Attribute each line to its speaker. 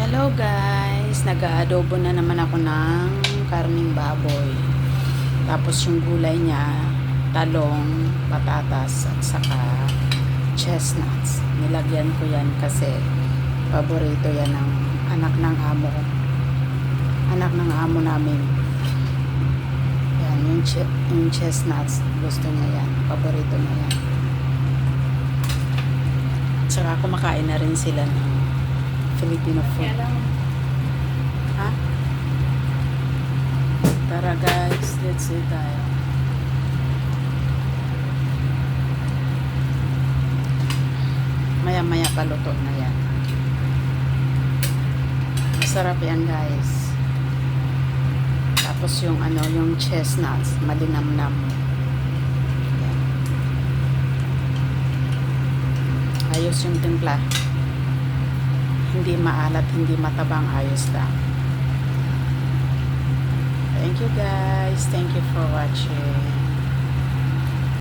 Speaker 1: Hello guys, nag-aadobo na naman ako ng karning baboy. Tapos yung gulay niya, talong, patatas at saka chestnuts. Nilagyan ko yan kasi paborito yan ng anak ng amo ko. Anak ng amo namin. Yan, yung chestnuts, gusto niya yan. Paborito niya yan. At saka kumakain na rin sila ng Filipino food. Ha? Tara guys, let's eat tayo. Maya-maya paluto na yan. Masarap yan guys. Tapos yung yung chestnuts, malinamnam. Yan. Ayos yung timpla. Hindi maalat, hindi matabang, ayos lang. Thank you guys. Thank you for watching.